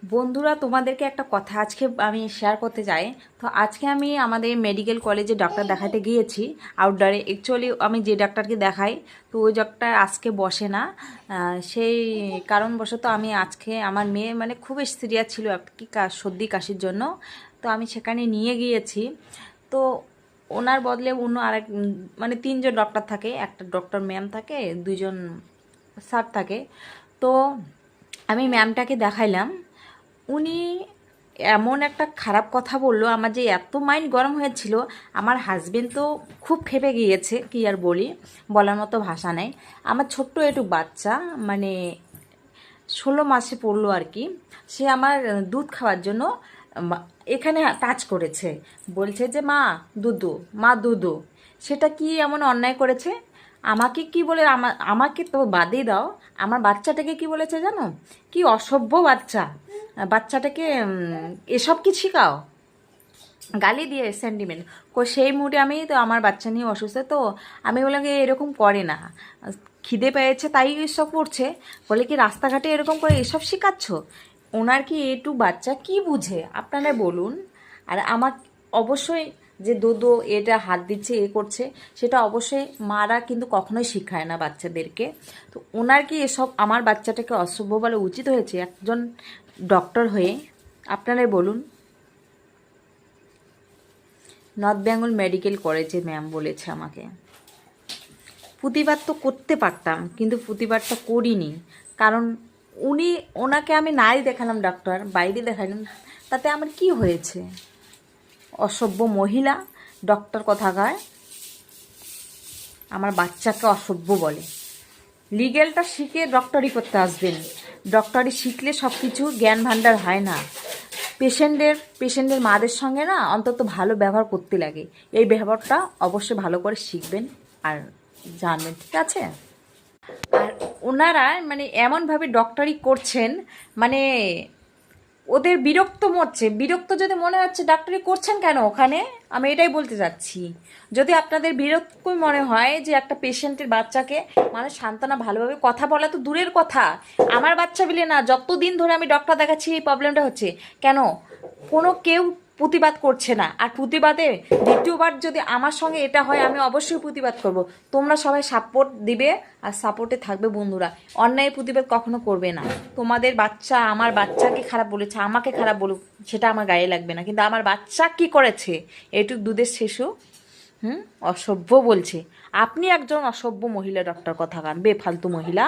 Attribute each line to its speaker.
Speaker 1: বন্ধুরা, তোমাদেরকে একটা কথা আজকে আমি শেয়ার করতে চাই। তো আজকে আমি আমাদের মেডিকেল কলেজে ডাক্তার দেখাতে গিয়েছি আউটডোরে। অ্যাকচুয়ালি আমি যে ডাক্তারকে দেখাই, তো ওই ডাক্তার আজকে বসে না। সেই কারণবশত আমি আজকে আমার মেয়ে মানে খুবই সিরিয়াস ছিল কি সর্দি কাশির জন্য, তো আমি সেখানে নিয়ে গিয়েছি। তো ওনার বদলে অন্য আরেক মানে তিনজন ডক্টর থাকে, একটা ডক্টর ম্যাম থাকে, দুইজন স্যার থাকে। তো আমি ম্যামটাকে দেখাইলাম। উনি এমন একটা খারাপ কথা বললো, আমার যে এত মাইন্ড গরম হয়েছিল। আমার হাজবেন্ড তো খুব ক্ষেপে গিয়েছে, কি আর বলি, বলার মতো ভাষা নেই। আমার ছোট্ট একটু বাচ্চা, মানে 16 মাসে পড়লো আর কি, সে আমার দুধ খাওয়ার জন্য এখানে টাচ করেছে। বলছে যে মা দুধু, মা দুধু। সেটা কি এমন অন্যায় করেছে? আমাকে কি বলে, আমাকে তো বাদই দাও, আমার বাচ্চাটাকে কি বলেছে জানো? কি অসভ্য বাচ্চা! বাচ্চাটাকে এসব কি শেখাও? গালি দিয়ে সেন্টিমেন্ট সেই মুডে আমি তো, আমার বাচ্চা নিয়ে অসুস্থ, তো আমি বললাম কি এরকম করে না, খিদে পেয়েছে তাই এসব করছে। বলে কি রাস্তাঘাটে এরকম করে এসব শেখাচ্ছ? ওনার কি একটু বাচ্চা কি বুঝে আপনারা বলুন। আর আমার অবশ্যই যে দোদো এটা হাত দিচ্ছে এ করছে, সেটা অবশ্যই মারা কিন্তু কখনোই শেখায় না বাচ্চাদেরকে। তো ওনার কি এসব আমার বাচ্চাটাকে অসভ্য বলে উচিত হয়েছে একজন ডক্টর হয়ে? আপনারাই বলুন। নর্থ বেঙ্গল মেডিকেল কলেজে ম্যাম বলেছে আমাকে। প্রতিবাদ তো করতে পারতাম, কিন্তু প্রতিবাদটা করিনি। কারণ ওনাকে আমি নাই দেখালাম, ডাক্তার বাইরে দেখালাম, তাতে আমার কি হয়েছে? অসভ্য মহিলা ডক্টর কথাকার আমার বাচ্চাকে অসভ্য বলে। লিগেলটা শিখে ডক্টরি করতে আসবেন। ডক্টরি শিখলে সব কিছু জ্ঞান ভাণ্ডার হয় না। পেশেন্টের মাদের সঙ্গে না অন্তত ভালো ব্যবহার করতে লাগে। এই ব্যবহারটা অবশ্যই ভালো করে শিখবেন আর জানবেন, ঠিক আছে? আর ওনারা মানে এমনভাবে ডক্টরি করছেন, মানে ওদের বিরক্ত মরছে। বিরক্ত যদি মনে হচ্ছে ডাক্তারি করছেন কেন ওখানে, আমি এটাই বলতে চাচ্ছি। যদি আপনাদের বিরক্ত মনে হয় যে একটা পেশেন্টের বাচ্চাকে মানুষ সান্ত্বনা ভালোভাবে কথা বলা তো দূরের কথা, আমার বাচ্চা বলে না, যতদিন ধরে আমি ডক্টর দেখাচ্ছি এই প্রবলেমটা হচ্ছে কেন? কেউ প্রতিবাদ করছে না। আর প্রতিবাদে দ্বিতীয়বার যদি আমার সঙ্গে এটা হয়, আমি অবশ্যই প্রতিবাদ করব। তোমরা সবাই সাপোর্ট দিবে আর সাপোর্টে থাকবে বন্ধুরা। অন্যায়ের প্রতিবাদ কখনো করবে না। তোমাদের বাচ্চা আমার বাচ্চাকে খারাপ বলেছে, আমাকে খারাপ বলুক, সেটা আমার গায়ে লাগবে না, কিন্তু আমার বাচ্চা কি করেছে? এইটুক দুধের শিশু অসভ্য বলছে। আপনি একজন অসভ্য মহিলা ডক্টর, কথা কান বেফালতু মহিলা।